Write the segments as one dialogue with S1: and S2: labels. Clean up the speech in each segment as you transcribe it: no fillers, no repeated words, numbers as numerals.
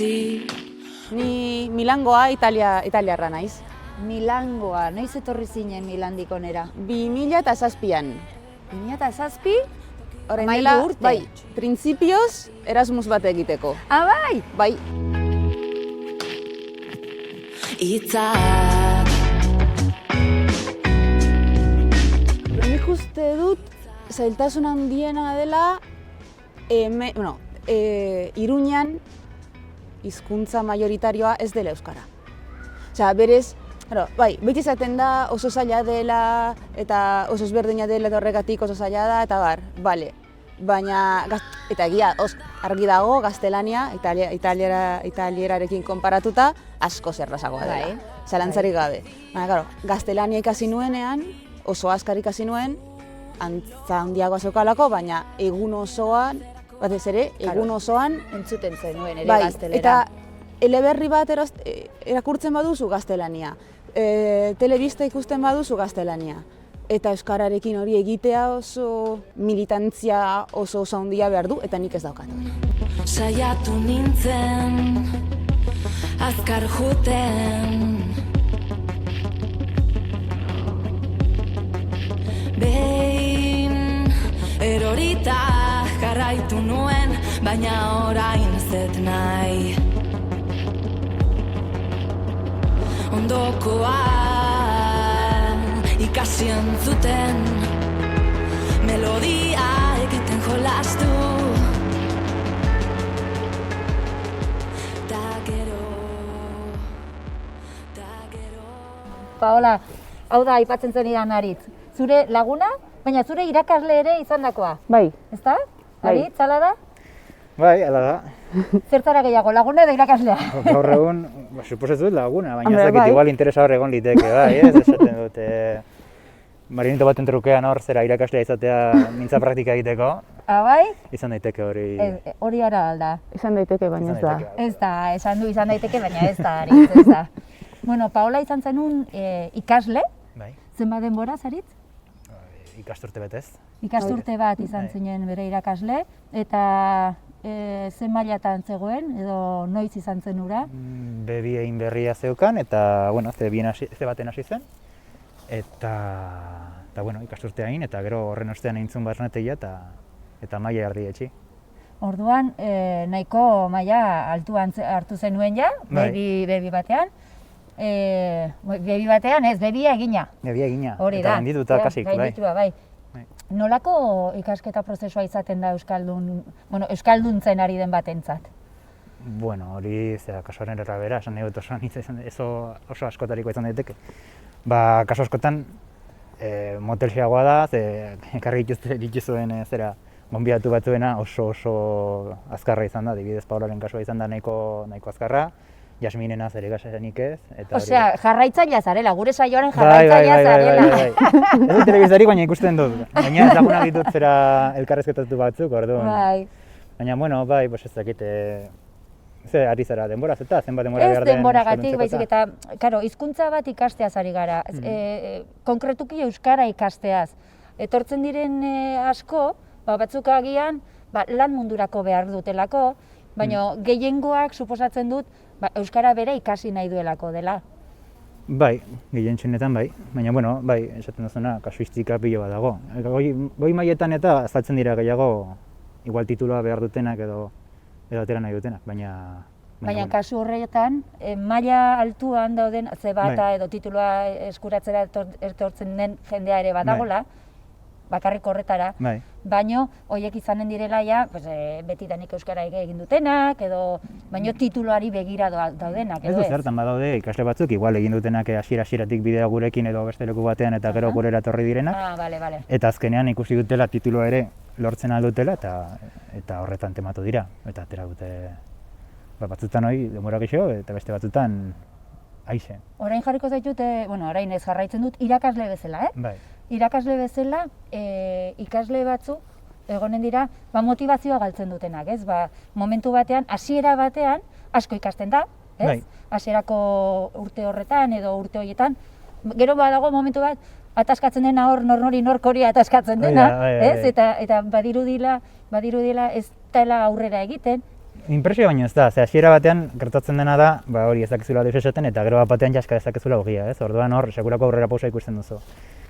S1: Ni Milangoa, italiarra naiz.
S2: Milangoa, noiz etorri zinen Milandik onera?
S1: 2007an.
S2: 2007?
S1: Orain
S2: Hamairu
S1: dela,
S2: urte.
S1: bai, printzipioz Erasmus bat egiteko.
S2: Ah, bai!
S1: Bai,
S3: Itzak
S1: nik uste dut zailtasun handiena dela Iruñan hizkuntza majoritarioa ez dela euskara. Osea, berez, bai, beti izaten da oso zaila dela eta oso ezberdina dela eta horregatik oso zaila da eta bale. Baina, eta egia, argi dago, gaztelania, italierarekin konparatuta, asko zerrazagoa dela.
S2: Bai.
S1: Zalantzarik gabe. Baina, claro, gaztelania ikasi nuenean, oso azkar ikasi nuen, antza handiagoa zeukalako, baina egun osoan, batez ere, egun osoan,
S2: Entzuten zenuen ere
S1: bai,
S2: gaztelera.
S1: eta eleberri bat erakurtzen baduzu gaztelania, telebista ikusten baduzu gaztelania. Eta euskararekin hori egitea oso militantzia oso handia behar du, eta nik ez daukat.
S3: saiatu nintzen azkar juten behin erorita jarraitu nuen, baina orain zet nahi ondokoa ikasi entzuten melodia egiten jolastu ta gero
S2: Paola, hau da, aipatzen zenidan Aritz. Zure laguna, baina zure irakasle ere izandakoa,
S1: Bai,
S2: ezta?
S1: Bai.
S2: Aritz, hala da?
S4: Bai, ala da.
S2: Zertara gehiago, laguna edo irakaslea?
S4: Gaur egun, suposatzen dut laguna, baina
S1: Hombre,
S4: ez dakit
S1: bai.
S4: igual interesa hor egon liteke, bai, ez esaten dut. Marinito baten trukean hor, zera irakaslea izatea mintza praktika egiteko,
S2: Ah, bai?
S4: izan daiteke hori.
S2: Hori ara alda.
S1: izan daiteke, baina ez da.
S2: Ez da, esan du izan daiteke, baina ez da, Aritz, ez da. Bueno, Paola izan zenun ikasle,
S4: Bai,
S2: zenbat denbora, Aritz?
S4: ikasturte betez.
S2: Ikasturte bat izan
S4: Bai.
S2: zinen bere irakasle, eta ze mailatan zegoen, edo noiz izan zen ura?
S4: B2 egin berria zeukan, eta, bueno, C baten hasi zen. Eta bueno, ikasturtea egin, eta gero horren ostean eintzun barnetegia, eta maila erdietxi.
S2: Orduan, nahiko maila altuan hartu zenuen ja,
S4: Bai.
S2: bebi batean. Bebi batean ez, bebia egina.
S4: Nebia egina,
S2: Hori
S4: eta
S2: da.
S4: gaindituta kasik, bai.
S2: Gainditua, bai.
S4: Bai.
S2: Nolako ikasketa prozesua izaten da euskalduntzen ari den batentzat?
S4: Bueno, hori, kasuaren arabera, esan nahi dut oso askotariko izan daiteke. Ba, kasu askotan, motelxeagoa da, ekarri dituzuen gonbidatu batzuena oso azkarra izan da, adibidez Paolaren kasua izan da nahiko azkarra, Jasminena zer ikasenik ez. Eta
S2: Osea, jarraitzailea zarela, gure saioaren jarraitzailea zarela.
S4: Bai. Ez dut telebistarik, baina ikusten dut. Baina ezagunak ditut zera elkarrezketatu batzuk, orduan.
S2: Bai.
S4: Baina, bueno, bai, ez dakit, ze ari zara, denboraz eta zenbat denbora behar
S2: Ez
S4: den
S2: denboragatik,
S4: euskalduntzeko
S2: baizik eta, karo, hizkuntza bat ikasteaz ari gara. Konkretuki euskara ikasteaz. Etortzen diren asko, batzuk agian lan mundurako behar dutelako, baina gehiengoak suposatzen dut euskara bere ikasi nahi duelako dela.
S4: Bai, gehien txenetan bai, baina, bueno, bai, esaten duzuna, kasuistika pilo bat dago. Goi mailetan eta azaltzen dira gehiago, igual tituloa behar dutenak edo atera nahi dutenak, baina
S2: Baina kasu horretan, maila altuan dauden zebata edo tituloa eskuratzera etortzen den jendea ere badagola, bakarrik horretara, baino horiek izanen direla ja, betidanik euskara egin dutenak, edo baino tituloari begira daudenak,
S4: ez du zertan badaude ikasle batzuk, igual egin dutenak hasieratik bidea gurekin edo beste leku batean eta gero gurera etorri direnak, eta azkenean ikusi dutela tituloa ere lortzen aldutela eta horretan tematu dira, eta atera dute batzutan hori denbora gehiago eta beste batzutan aixe.
S2: Orain jarriko zaitute, orain ez jarraitzen dut, irakasle bezala,
S4: Bai.
S2: Irakasle bezala, ikasle batzuk egonen dira, motivazioa galtzen dutenak, ez? Momentu batean, hasiera batean, asko ikasten da, ez? Hasierako urte horretan edo urte horietan, gero badago momentu bat, ataskatzen dena hor, nork hori ataskatzen dena, ez? Eta badirudila ez dela aurrera egiten,
S4: Inpresio baino ez da, hasiera batean gertatzen dena da, hori ez dakizula deus esaten eta gero bat batean jaska dezakezula ogia, ez? Orduan hor, sekulako aurrera pausa ikusten duzu.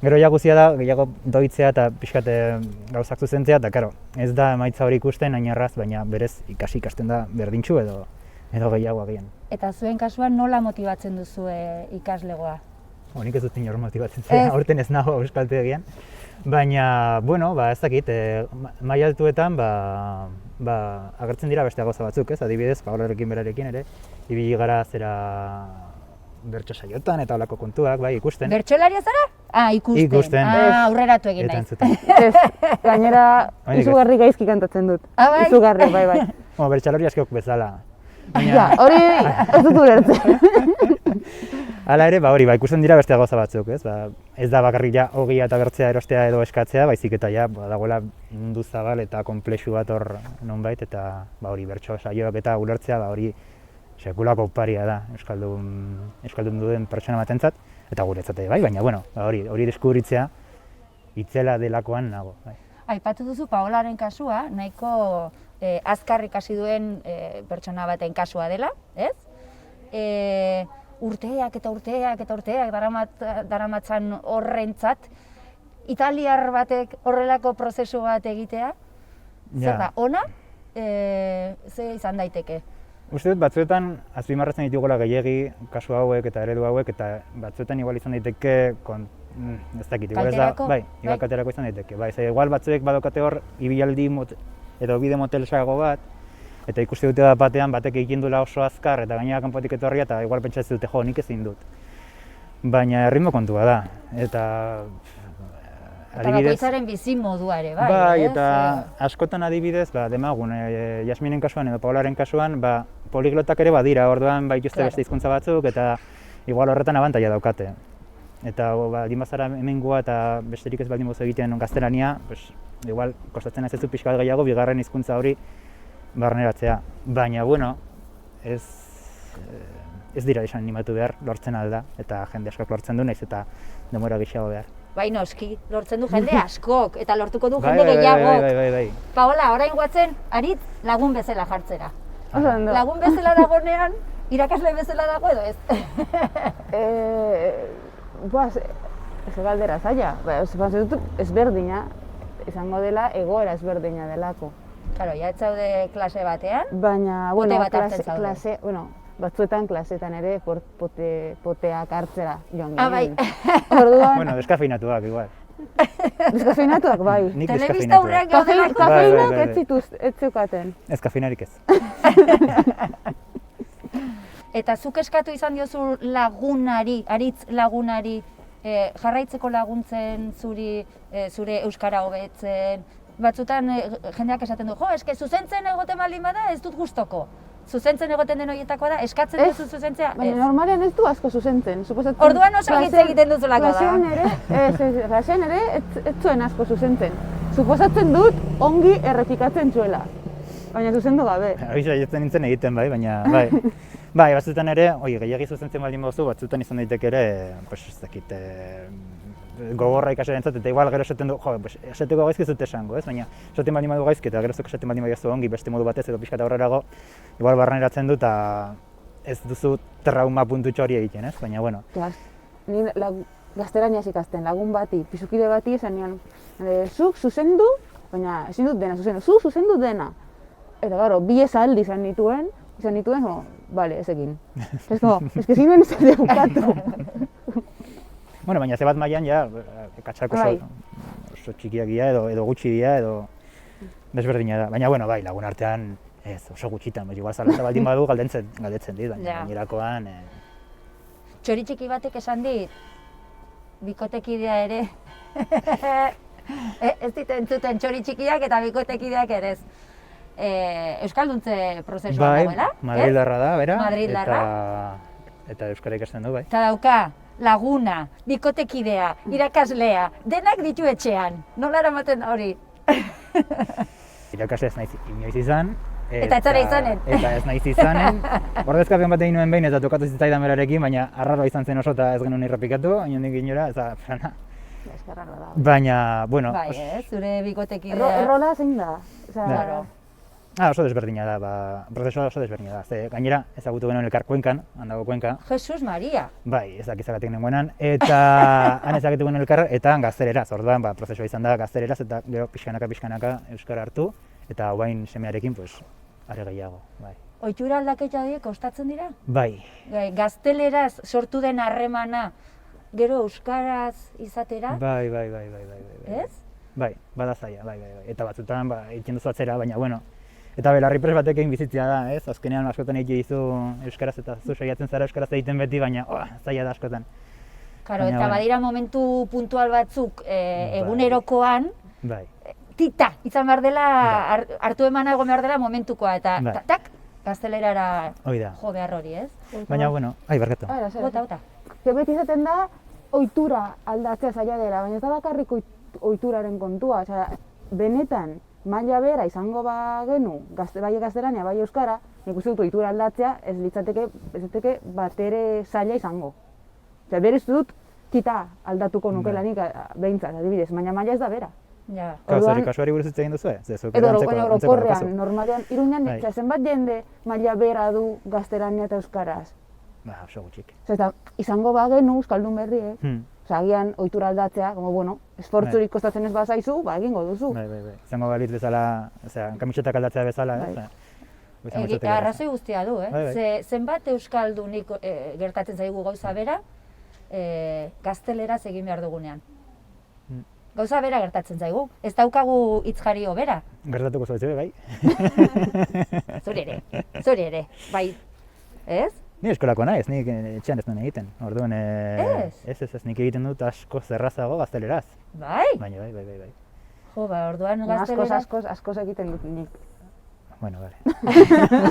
S4: Gero ja guztia da, gehiago doitzea eta pixkate gauzak zuzentzea, eta karo, ez da emaitza hori ikusten hain erraz, baina berez ikasten da berdintxu edo gehiago agian.
S2: Eta zuen kasuan nola motibatzen duzu ikaslegoa?
S4: Nik ez dut inor motibatzen zen, aurten ez nago euskaltegian. Baina, bueno, ez dakit, maila altuetan, agertzen dira beste gauza batzuk, ez? Adibidez, Paolarekin berarekin ere, ibili gara zera bertso saiotan eta holako kontuak, bai, ikusten.
S2: Bertsolaria zara? Ikusten.
S4: Ikusten.
S2: Aurreratu egin naiz.
S1: Ez, gainera izugarri gaizki kantatzen dut.
S2: Bai?
S1: Izugarri, bai.
S4: Bertsolari askok bezala.
S1: Ja, hori ez dut ulertzen.
S4: Hala ere, hori, ikusten dira beste gauza batzuk, ez? Ez da bakarrik ja ogia eta bertzea erostea edo eskatzea, baizik eta ja dagoela mundu zabal eta konplexu bat hor nonbait, eta hori bertso saioak eta ulertzea, hori sekulako oparia da euskaldun duen pertsona batentzat, eta guretzat ere bai, baina bueno, hori deskubritzea itzela delakoan nago.
S2: Aipatu duzu Paolaren kasua, nahiko azkar ikasi duen pertsona baten kasua dela, ez? Urteak eta urteak daramatzan horrentzat, italiar batek horrelako prozesu bat egitea, zer da, ona, ze izan daiteke?
S4: Uste dut batzuetan azpimarratzen ditugula gehiegi kasu hauek eta eredu hauek, eta batzuetan igual izan daiteke, ez dakit, igual ez da, igual kalterako izan daiteke. Igual batzuek badokate hor ibilaldi edo bide motelsago bat, eta ikuste dute da batean batek egin duela oso azkar eta gainera kanpotik etorria eta igual pentsatzen dute nik ezin dut. Baina erritmo kontua da, eta
S2: Eta bakoitzaren bizi modua ere, bai.
S4: Bai, eta askotan adibidez, demagun, Jasminen kasuan edo Paolaren kasuan, poliglotak ere badira, orduan dituzte beste hizkuntza batzuk eta igual horretan abantaila daukate. Eta baldin bazara hemengoa eta besterik ez baldin bozu egiten gaztelania, igual kostatzen ez pixka bat gehiago bigarren hizkuntza hori barneratzea. Baina, bueno, ez dira izan animatu behar, lortzen alda, eta jende askok lortzen du, nahiz eta denbora gehiago behar.
S2: Bai, noski, lortzen du jende askok, eta lortuko du jende gehiagok.
S4: Bai.
S2: Paola, orain guatzen, Aritz lagun bezala jartzera. Lagun bezala dagonean, irakasle bezala dago edo ez?
S1: Ez galdera zaila, ezberdina, izango dela egoera ezberdina delako.
S2: Claro, ja ez zaude klase batean,
S1: baina,
S2: pote bat hartzen zaude.
S1: Batzuetan klasetan ere poteak hartzera joan
S2: ginen. Bai.
S1: Orduan...
S4: Bueno, deskafeinatuak igual.
S1: Deskafeinatuak, bai.
S2: Telebista aurrean gaudelako.
S1: Kafeinak ez zeukaten.
S4: Ez kafeinarik ez.
S2: Eta zuk eskatu izan diozu lagunari, Aritz lagunari, jarraitzeko laguntzen zure euskara hobetzen. Batzutan jendeak esaten du, eske zuzentzen egoten baldin bada ez dut gustoko. Zuzentzen egoten den horietakoa da, eskatzen duzu zuzentzea?
S1: Baina normalean ez du asko zuzentzen.
S2: Orduan oso hitz egiten duzulako da.
S1: Klasean ere ez zuen asko zuzentzen. Suposatzen dut ongi errepikatzen zuela. Baina zuzendu gabe.
S4: Horixa jetzen nintzen egiten baina bai. Bai, batzutan ere, gehiagi zuzentzen baldin baduzu, batzutan izan daiteke ere, ez dakit, gogorra ikaserentzat, eta igual gero esaten du, esateko gaizki zut esango, ez? Baina esaten baldin badu gaizki eta gero zuk esaten baldin badu ongi beste modu batez edo pixka eta aurrerago, igual barreneratzen du eta ez duzu trauma puntutxo hori egiten, ez? Baina, bueno.
S1: Ni gaztelaniaz ikasten lagun bati, pisukide bati esan nion, zuk zuzendu, baina ezin dut dena zuzendu, zuk zuzendu dena. Eta gero, bi esaldi izan nituen, bale, ez egin. Ez que zinuen ez dut bukatu.
S4: Bueno, baina ze bat mailan ja, katxako oso txikiak dira edo gutxi dira edo desberdina da. Baina, bueno, bai, lagun artean ez, oso gutxitan, igual zalantza baldin badu galdetzen dit, baina gainerakoan...
S2: Txori txiki batek esan dit, bikotekidea ere, ez dit entzuten txori txikiak eta bikotekideak ere ez. Euskalduntze prozesua dagoela,
S4: Bai, Madrildarra da, bera, eta euskara ikasten du, bai.
S2: Eta dauka, laguna, bikotekidea, irakaslea, denak ditu etxean. Nola eramaten hori?
S4: Irakasle ez naiz inoiz izan.
S2: Eta ez zara izanen.
S4: Eta ez naiz izanen. Ordezkapen bat egin nuen behin eta tokatu zitzaidan berarekin, baina arraroa izan zen oso eta ez genuen irrepikatu, inondik inora, eta frana. Baina, bueno...
S2: Bai, zure bikotekidea...
S1: Errola zein da?
S4: Oso desberdina da, prozesua oso desberdina da. Ze gainera ezagutu genuen elkar Kuenkan, handago Kuenka.
S2: Jesus Maria.
S4: Bai, ez dakizagatik nengoenan, eta han ezagutu genuen elkar, eta gazteleraz, orduan, prozesua izan da gazteleraz, eta gero pixkanaka euskara hartu, eta guain semearekin, pues, are gehiago, bai.
S2: Ohitura aldaketa horiek kostatzen dira?
S4: Bai.
S2: Gazteleraz sortu den harremana, gero euskaraz izatera?
S4: Bai.
S2: Ez?
S4: Bai, bada zaila, bai. Eta batzutan, egiten duzu atzera, baina, bueno, eta belarri pres batek egin bizitzea da, ez? Azkenean askotan egite dizu euskaraz eta zu saiatzen zara euskaraz egiten beti, baina zaila da askotan.
S2: Karo, eta badira momentu puntual batzuk egunerokoan, tita, izan behar dela, hartu emana egon behar dela momentukoa, eta tak, gaztelerara jo behar hori, ez?
S4: Baina, bueno, barkatu.
S2: Bota.
S1: Beti izaten da, ohitura aldatzea zaila dela, baina ez da bakarrik ohituraren kontua. Benetan, maila bera izango bagenu, bai gaztelania, bai euskara, nik uste dut ohitura aldatzea ez litzateke batere zaila izango. Berez dut, kita aldatuko nukelanik behintzat, adibidez, baina maila ez da bera.
S4: Zeri kasuari buruz hitz egin duzu,
S1: edo orokorrean, normalean, Iruñan, zenbat jende maila bera du gaztelania eta euskaraz?
S4: Oso gutxik.
S1: Izango bagenu euskaldun berriek, agian ohitura aldatzea, esfortzurik kostatzen ez bazaizu, egingo duzu.
S4: Bai. Izango balitz bezala, kamisetak aldatzea bezala,
S2: arrazoi guztia du, zenbat euskaldunik gertatzen zaigu gauza bera, gazteleraz egin behar dugunean. Gauza bera gertatzen zaigu, ez daukagu hitzjario bera.
S4: Gertatuko zaitze, bai.
S2: Zuri ere, bai, ez?
S4: Ni eskolako naiz, nik etxean ez nuen egiten. Orduan, ez, nik egiten dut asko zerrazago gazteleraz.
S2: Bai?
S4: Baina, bai.
S2: Jo, orduan gazteleraz...
S1: Askoz egiten dut nik.
S4: Bueno, bale.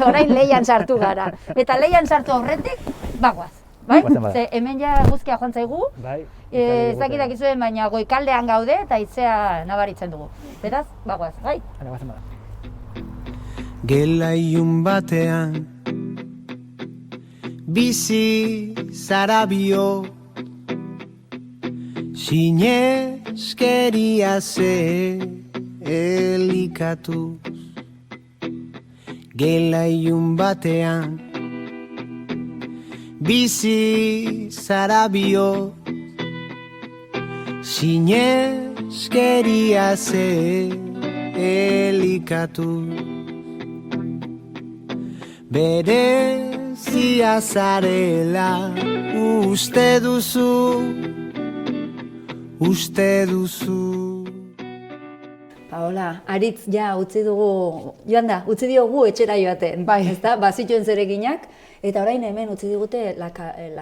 S2: Orain leian sartu gara. Eta leian sartu aurretik, bagoaz. Bai? Ze hemen ja guzkia joan zaigu.
S4: Bai.
S2: Ez dakitak izuen, baina goikaldean gaude eta itzea nabaritzen dugu. Beraz, bagoaz, bai?
S4: Hala, guazen bada.
S5: Gela ilun batean bizi zara bio, sineskeria ze elikatuz. Gela ilun batean bizi zara bio, sineskeria ze elikatuz. Berezia zarela uste duzu.
S2: Paola, Aritz ja utzi dugu, joan da, utzi diogu etxera joaten.
S1: Bai.
S2: Ezta, bazituen zereginak, eta orain hemen utzi digute la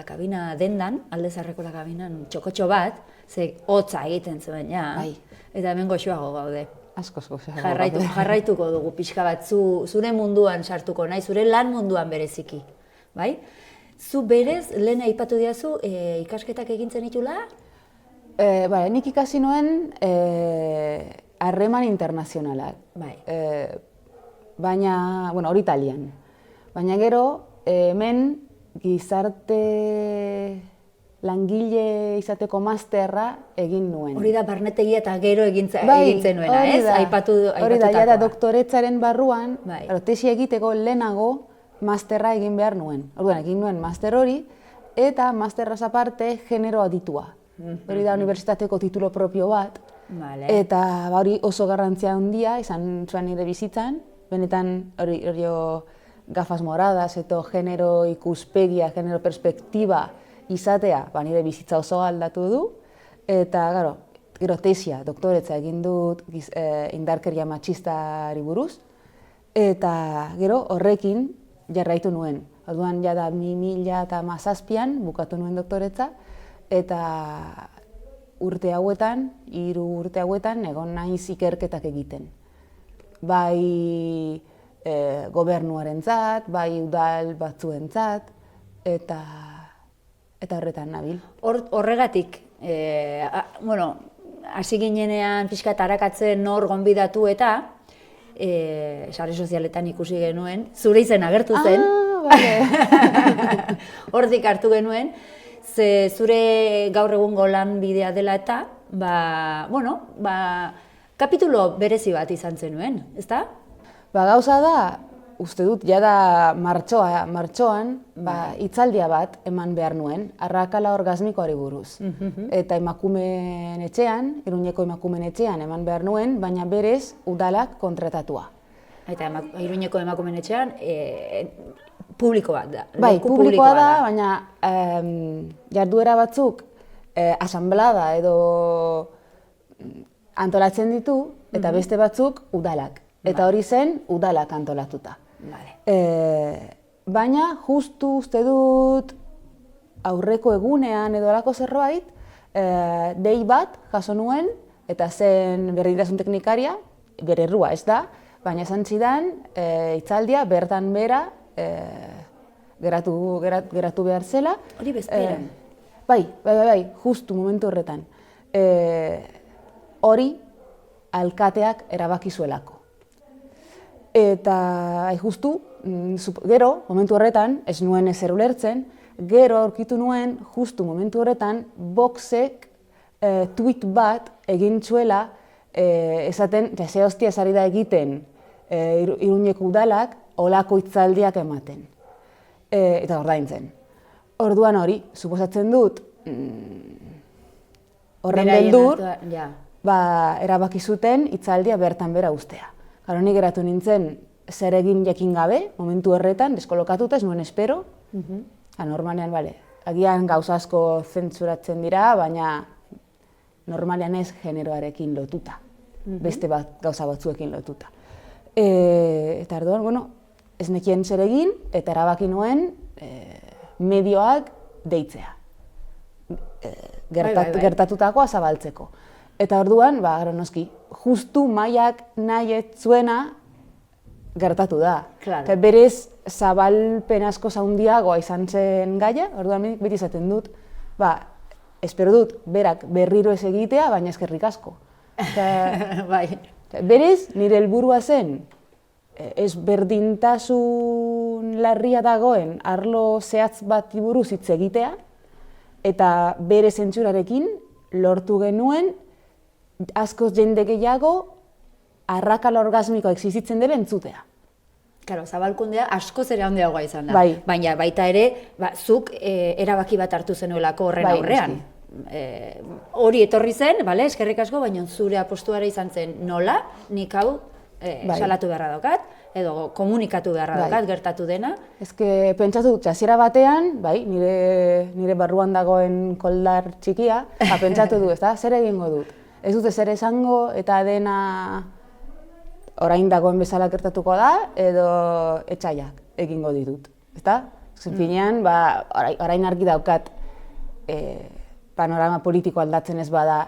S2: kabina dendan, aldezarreko la kabinan txokotxo bat, ze hotza egiten zuen, ja.
S1: Bai.
S2: Eta hemen goxoago gaude.
S1: Askoz.
S2: Jarraituko dugu pixka bat, zure munduan sartuko nahi, zure lan munduan bereziki, bai? Zu berez, lehen aipatu diazu, ikasketak egintzen itula?
S1: Nik ikasi nuen harreman internazionalak.
S2: Bai.
S1: Baina, hori Italian. Baina gero, hemen gizarte langile izateko masterra egin nuen.
S2: Hori da, barnetegia eta gero egintzen nuena, ez? Aipatutakoa.
S1: Hori da, jada doktoretzaren barruan, tesi egiteko lehenago masterra egin behar nuen. Orduan, egin nuen master hori, eta masterraz aparte genero aditua. Hori da, unibertsitateko titulo propio bat. Eta hori oso garrantzia handia izan zuen nire bizitzan. Benetan hori gafas moradas eta genero ikuspegia, genero perspektiba izatea, nire bizitza oso aldatu du. Eta, gero tesia, doktoretza egin dut indarkeria matxistari buruz. Eta gero horrekin jarraitu nuen. Orduan jada 2017an bukatu nuen doktoretza. Eta urte hauetan, 3 urte hauetan, egon naiz ikerketak egiten. Bai gobernuarentzat, bai udal batzuentzat, eta horretan nabil.
S2: Horregatik, hasi ginenean pixka tarakatzen nor gonbidatu eta sare sozialetan ikusi genuen, zure izen agertu zen. Hortik hartu genuen, ze zure gaur egungo lan bidea dela eta, kapitulo berezi bat izan zenuen, ezta?
S1: Gauza da, uste dut, jada martxoan, hitzaldia bat eman behar nuen, arrakala orgasmikoari buruz. Eta emakumeen etxean, Iruñeko emakumeen etxean eman behar nuen, baina berez udalak kontratatua.
S2: Eta Iruñeko emakumeen etxean publiko bat da.
S1: Bai, publikoa da, baina jarduera batzuk asanblada edo antolatzen ditu, eta beste batzuk udalak. Eta hori zen udalak antolatuta. Baina, justu uste dut aurreko egunean edo alako zerbait, dei bat jaso nuen, eta zen berdintasun teknikaria, bere errua ez da, baina esan zidan hitzaldia bertan bera geratu behar zela.
S2: Hori bezperan?
S1: Bai, justu momentu horretan. Hori alkateak erabaki zuelako. Eta justu, gero, momentu horretan, ez nuen ezer ulertzen, gero aurkitu nuen, justu momentu horretan, Voxek tweet bat egin zuela, esaten, ze hostia ezari da egiten Iruñeko udalak, olako hitzaldiak ematen. Eta ordaintzen. Orduan hori, suposatzen dut, horren beldur, erabaki zuten hitzaldia bertan bera ustea. Gero nik geratu nintzen zer egin jakin gabe, momentu horretan, deskolokatuta, ez nuen espero. Normalean, agian gauza asko zentsuratzen dira, baina normalean ez generoarekin lotuta. Beste gauza batzuekin lotuta. Eta orduan, ez nekien zer egin, eta erabaki nuen medioak deitzea. Gertatutakoa zabaltzeko. Eta orduan, noski, justu Maiak nahi ez zuena gertatu da. Berez zabalpen asko handiagoa izan zen gaia, orduan beti izaten dut, espero dut berak berriro ez egitea, baina eskerrik asko. Berez, nire helburua zen, ez berdintasun larria dagoen arlo zehatz bat buruz hitz egitea, eta bere zentsurarekin lortu genuen askoz jende gehiago arrakala orgasmikoa existitzen dela entzutea.
S2: Claro, zabalkundea askoz ere handiagoa izan da. Baina baita ere, zuk erabaki bat hartu zenuelako horren aurrean. Hori etorri zen, eskerrik asko, baina zure apostuara izan zen nola, nik hau salatu beharra daukat, edo komunikatu beharra daukat gertatu dena. Ezke,
S1: pentsatu dut, hasiera batean, nire barruan dagoen koldar txikia, pentsatu du, zer egingo dut? Ez dut ezer esango eta dena orain dagoen bezala gertatuko da, edo etxaiak egingo ditut. Finean, orain argi daukat panorama politiko aldatzen ez bada,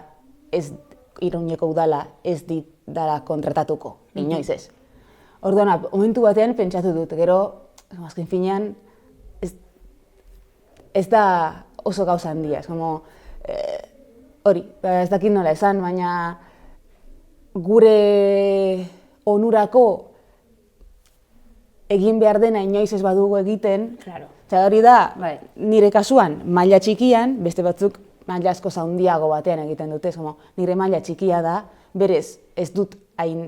S1: ez Iruñeko udala ez dala kontratatuko, inoiz ez. Orduan, momentu batean pentsatu dut, gero, azken finean, ez da oso gauza handia, hori, ez dakit nola esan, baina gure onurako egin behar dena inoiz ez badugu egiten, hori da, nire kasuan, maila txikian, beste batzuk maila asko handiago batean egiten dute, nire maila txikia da, berez ez dut hain,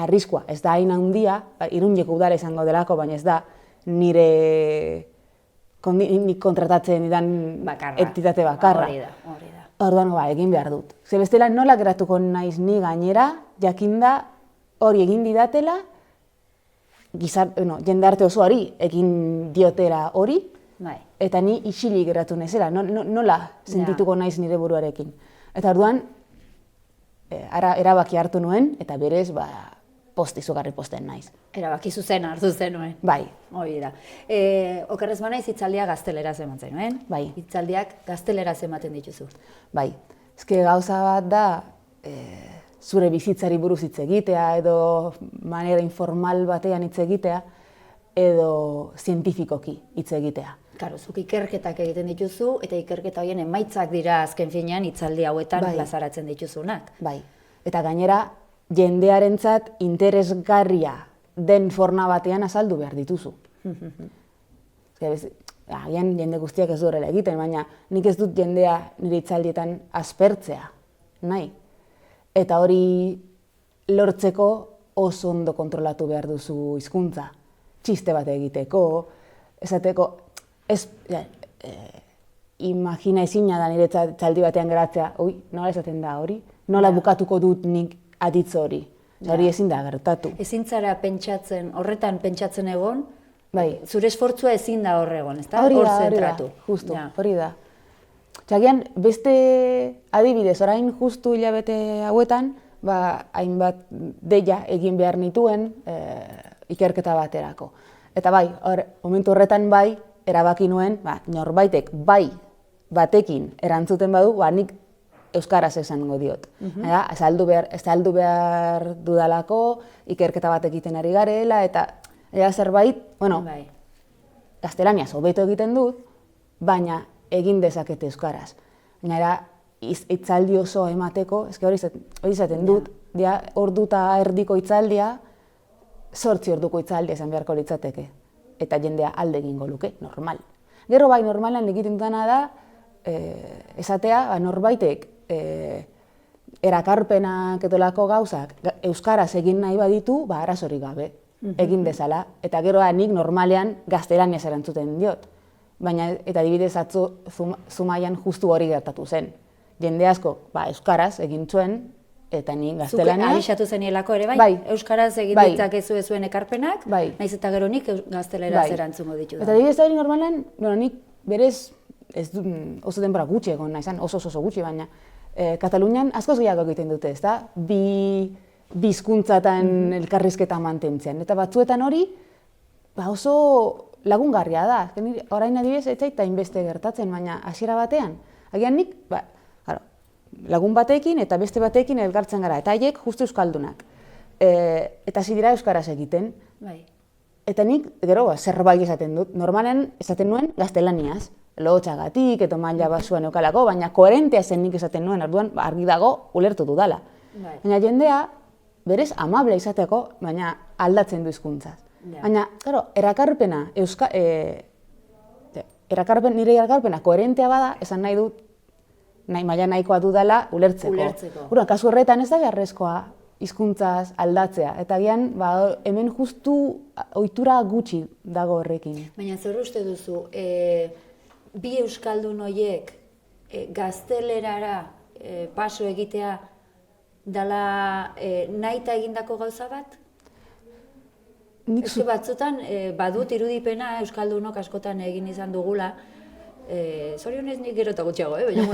S1: arriskua, ez da hain handia, Iruñeko udala izango delako, baina ez da nire kontratatzen didan entitate bakarra. Orduan, egin behar dut. Bestela nola geratuko naiz ni gainera, jakinda hori egin didatela, jendarte osoari egin diotela hori, eta ni isilik geratu naizela, nola sentituko naiz nire buruarekin. Eta orduan, erabaki hartu nuen, eta berez, izugarri posten naiz.
S2: Erabaki zuzen hartu zenuen.
S1: Bai.
S2: Hori da. Okerrez banaiz hitzaldia gazteleraz eman zenuen?
S1: Bai.
S2: Hitzaldiak gazteleraz ematen dituzu?
S1: Bai. Ezke gauza bat da, zure bizitzari buruz hitz egitea, edo manera informal batean hitz egitea, edo zientifikoki hitz egitea.
S2: Karo, zuk ikerketak egiten dituzu, eta ikerketa horien emaitzak dira azken finean hitzaldi hauetan plazaratzen dituzunak.
S1: Bai. Eta gainera, jendearentzat interesgarria den forma batean azaldu behar dituzu. Agian jende guztiak ez du horrela egiten, baina nik ez dut jendea nire hitzaldietan aspertzea, nahi. Eta hori lortzeko oso ondo kontrolatu behar duzu hizkuntza. Txiste bat egiteko, esateko, imagina ezina da nire txaldi batean geratzea, nola esaten da hori? Nola bukatuko dut nik aditz hori? Hori ezin da gertatu.
S2: Ezin zara horretan pentsatzen egon,
S1: Bai.
S2: Zure esfortzua ezin da hor egon, ezta?
S1: Hori
S2: Hor
S1: da,
S2: zentratu.
S1: justu, hori da. Txagian, beste adibidez, orain justu hilabete hauetan, hainbat deia egin behar nituen ikerketa baterako. Eta bai, momentu horretan bai, erabaki nuen, norbaitek bai batekin erantzuten badu, nik euskaraz esango diot. Azaldu behar dudalako, ikerketa bat egiten ari garela, eta zerbait, gaztelaniaz hobeto egiten dut, baina egin dezakete euskaraz. Baina hitzaldi oso emateko, hori izaten dut, ordu eta erdiko hitzaldia, 8 orduko hitzaldia esan beharko litzateke. Eta jendea alde egingo luke, normal. Gero bai, normalan egiten dutana da, esatea, norbaitek erakarpenak etolako gauzak euskaraz egin nahi baditu, arazorik gabe, egin dezala. Eta gero nik normalean gaztelaniaz erantzuten diot. Baina, eta adibidez atzo Zumaian justu hori gertatu zen. Jende asko, euskaraz egin zuen, eta nik gaztelaniaz.
S2: Zuk abisatu zenielako ere, bai? Euskaraz egin ditzakezu zuen ekarpenak, nahiz eta gero nik gazteleraz erantzungo ditu da.
S1: Eta adibidez hori normalean, nik berez, oso denbora gutxi egon nahi zen, oso gutxi, baina Katalunian askoz gehiago egiten dute, ezta? Bi hizkuntzatan elkarrizketa mantentzean. Eta batzuetan hori oso lagungarria da. Orain adibidez ez zait hainbeste gertatzen, baina hasiera batean. Agian nik, lagun batekin eta beste batekin elkartzen gara. Eta haiek justu euskaldunak. Eta hasi dira euskaraz egiten. Eta nik, gero, zerbait esaten dut. Normalen esaten nuen gaztelaniaz. Lotxagatik, eto maila basuan eukalako, baina koherentea zen nik esaten nuen, orduan argi dago ulertu dudala. Baina jendea, berez amable izateko, baina aldatzen du hizkuntzaz. Baina, claro, nire erakarpena koherentea bada, esan nahi dut, maila nahikoa dudala ulertzeko. Kasu horretan ez da beharrezkoa hizkuntzaz aldatzea, eta gian, hemen justu ohitura gutxi dago horrekin.
S2: Baina zer uste duzu, bi euskaldun horiek gaztelerara paso egitea dela nahita egindako gauza bat? Eske batzutan badut irudipena euskaldunok askotan egin izan dugula, zorionez nik gero eta gutxiago, baina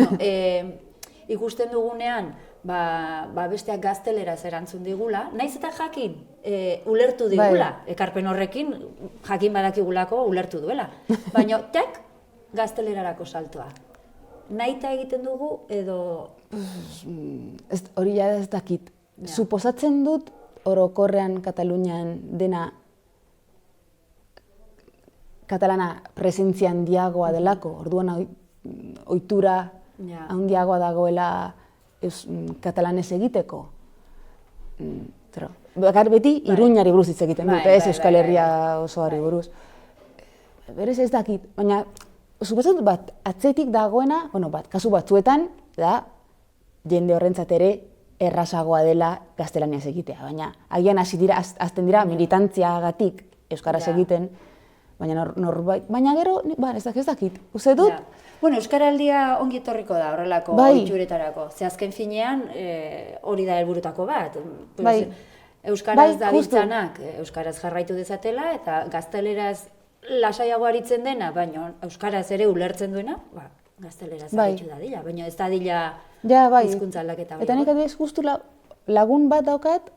S2: ikusten dugunean besteak gazteleraz erantzun digula, nahiz eta jakin ulertu digula, ekarpen horrekin jakin badakigulako ulertu duela, baina gaztelerarako saltoa. Nahita egiten dugu edo...
S1: Hori ez dakit. Suposatzen dut orokorrean Katalunian dena katalana presentzia handiagoa delako, orduan ohitura handiagoa dagoela katalanez egiteko. Beti Iruñari buruz hitz egiten dute, ez Euskal Herria osoari buruz. Berez ez dakit, baina suposatzen dut atzetik dagoena, kasu batzuetan, da jende horrentzat ere errazagoa dela gaztelaniaz egitea, baina agian hasten dira militantziagatik euskaraz egiten, baina gero, ez dakit, uste dut?
S2: Euskaraldia ongi etorriko da horrelako ohituretarako, ze azken finean hori da helburutako bat. Euskaraz dabiltzanak, euskaraz jarraitu dezatela eta gazteleraz lasaiago aritzen dena, baina euskaraz ere ulertzen duena, gazteleraz aritu dadila, baina ez dadila hizkuntza aldaketa.
S1: Eta nik adibidez justu lagun bat daukat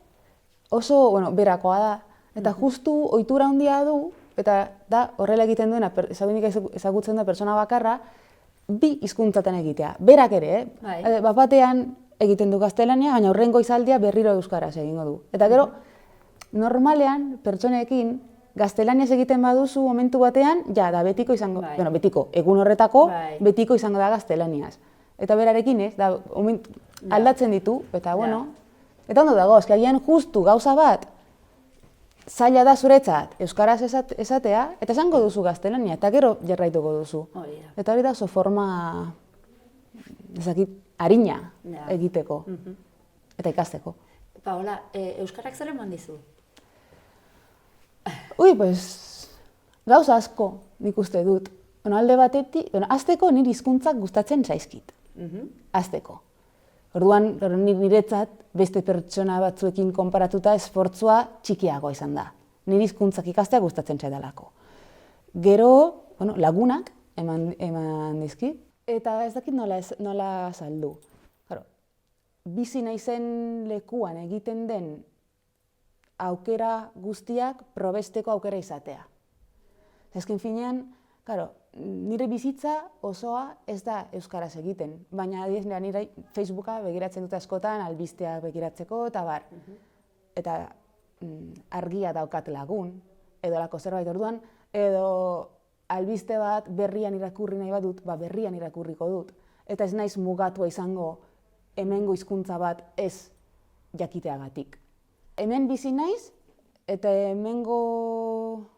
S1: oso berakoa da, eta justu ohitura handia du, eta da horrela egiten duena, ezagutzen da pertsona bakarra, bi hizkuntzatan egitea. Berak ere, batean egiten du gaztelania, baina horrengo izaldia berriro euskaraz egingo du. Eta gero, normalean pertsonekin gaztelaniaz egiten baduzu momentu batean, da betiko izango, betiko, egun horretako, betiko izango da gaztelaniaz. Eta berarekin ez, aldatzen ditu, eta eta ondo dago, agian justu gauza bat, zaila da zuretzat euskaraz esatea, eta esango duzu gaztelania, eta gero jarraituko duzu. Eta hori da oso forma, arina egiteko, eta ikasteko.
S2: Paola, euskarak zer eman dizu?
S1: Pues, gauza asko nik uste dut. Alde batetik, hasteko nire hizkuntzak gustatzen zaizkit. Hasteko. Orduan, niretzat, beste pertsona batzuekin konparatuta esfortzua txikiagoa izan da. Nire hizkuntzak ikastea gustatzen zaidalako. Gero, lagunak eman dizkit, eta ez dakit nola saldu. Bizi naizen lekuan egiten den aukera guztiak probesteko aukera izatea. Azken finean, nire bizitza osoa ez da euskaraz egiten, baina nire Facebooka begiratzen dut askotan, albisteak begiratzeko eta bar. Eta argia daukat lagun, edo lako zerbait orduan, edo albiste bat berrian irakurri nahi badut, berrian irakurriko dut. Eta ez naiz mugatua izango hemengo hizkuntza bat ez jakiteagatik. Hemen bizi naiz, eta hemengo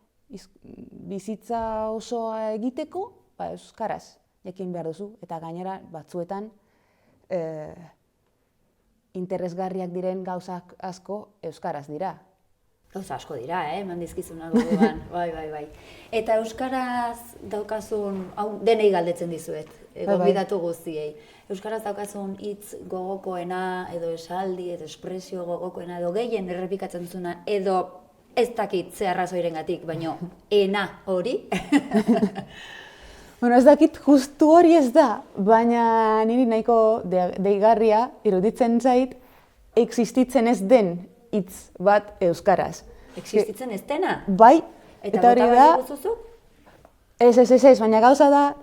S1: bizitza osoa egiteko, euskaraz jakin behar duzu, eta gainera batzuetan interesgarriak diren gauzak asko euskaraz dira.
S2: Gauza asko dira, eman dizkizunak gogoan, bai. Eta euskaraz daukazun, hau denei galdetzen dizuet, gonbidatu guztiei. Euskaraz daukazun hitz gogokoena, edo esaldi, edo espresio gogokoena, edo gehien errepikatzen zuna, edo ez dakit ze arrazoirengatik, baino ena hori?
S1: Ez dakit justu hori ez da, baina niri nahiko deigarria iruditzen zait existitzen ez den hitz bat euskaraz.
S2: Existitzen ez dena?
S1: Bai,
S2: eta hori da...
S1: Ez, baina gauza da,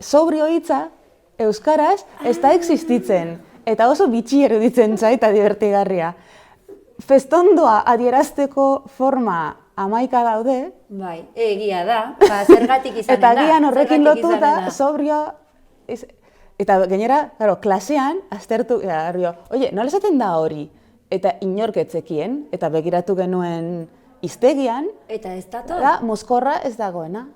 S1: sobrio hitza euskaraz ez da existitzen, eta oso bitxi eruditzen zait divertigarria. Festondoa adierazteko forma 11 daude.
S2: Bai, egia da, zergatik izanen da.
S1: Eta gian horrekin lotuta, sobrio... Eta gainera, klasean, aztertu, nola esaten da hori? Eta inorketzekien, eta begiratu genuen hiztegian,
S2: eta ez dator?
S1: Da, mozkorra ez dagoena.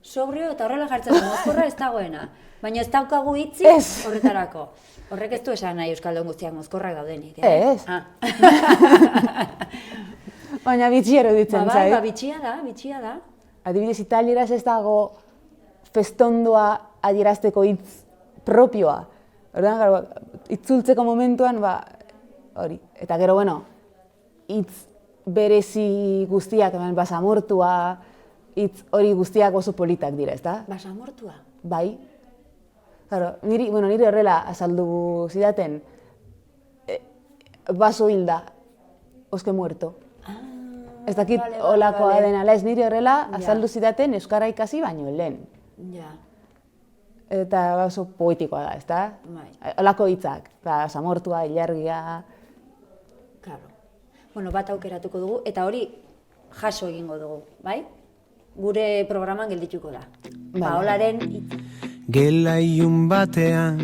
S2: Sobrio eta horrela jartzen da, mozkorra ez dagoena. Baina ez daukagu hitzik horretarako. Horrek ez du esan nahi euskaldun guztiak mozkorrak daudenik.
S1: Ez. Baina bitxi eruditzen zait.
S2: Bitxia da.
S1: Adibidez, italieraz ez dago festondoa adierazteko hitz propioa. Orduan, itzultzeko momentuan, hori. Eta gero, hitz berezi guztiak, basamortua, hitz hori guztiak oso politak dira, ezta?
S2: Basamortua?
S1: Bai. Niri horrela azaldu zidaten, baso hilda, oske muerto. Ez dakit olakoa den ala ez, niri horrela azaldu zidaten euskara ikasi baino lehen. Eta oso poetikoa da, ezta? Olako hitzak, basamortua, ilargia...
S2: Bat aukeratuko dugu, eta hori jaso egingo dugu, bai? Gure programan geldituko da. Paolaren hitza.
S5: Gela ilun batean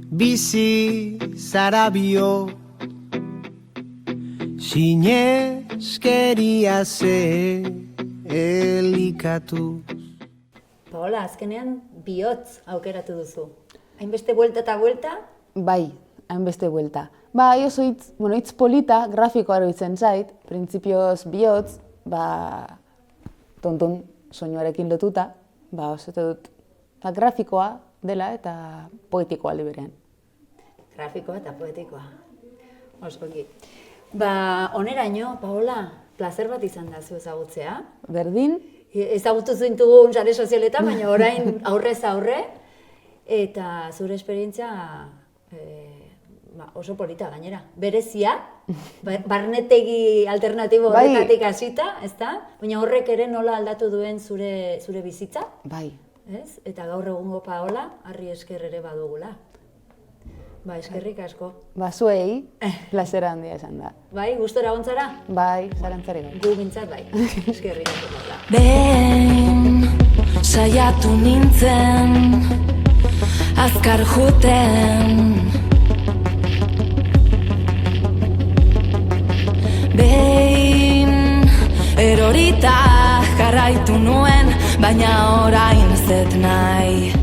S5: bizi zara bio sineskeria ze elikatuz.
S2: Paola, azkenean bihotz aukeratu duzu. Hainbeste buelta eta buelta?
S1: Bai, hainbeste buelta. Oso hitz polita, grafikoa eruditzen zait, printzipioz bihotz, tonton soinuarekin lotuta, oso dut, grafikoa dela eta poetikoa aldi berean.
S2: Grafikoa eta poetikoa. Osoki. Oneraino, Paola, placer bat izan da zu ezagutzea.
S1: Berdin.
S2: Ezagutu zintugun sare sozialetan, baina orain aurrez aurre, eta zure esperientzia oso polita gainera. Berezia, barnetegi alternatibo horretatik hasita, ezta? Baina horrek ere nola aldatu duen zure bizitza?
S1: Bai.
S2: Eta gaur egungo Paola, harri esker ere badugula. Eskerrik asko.
S1: Zuei, plazera handia esan da.
S2: Bai, gustora gontzara?
S1: Bai, zarantzari bai.
S2: Gu bintzat bai. Eskerrik asko, Paola.
S3: Behin saiatu nintzen azkar juten, behin erorita jarraitu nuen, baina orain zet nahi.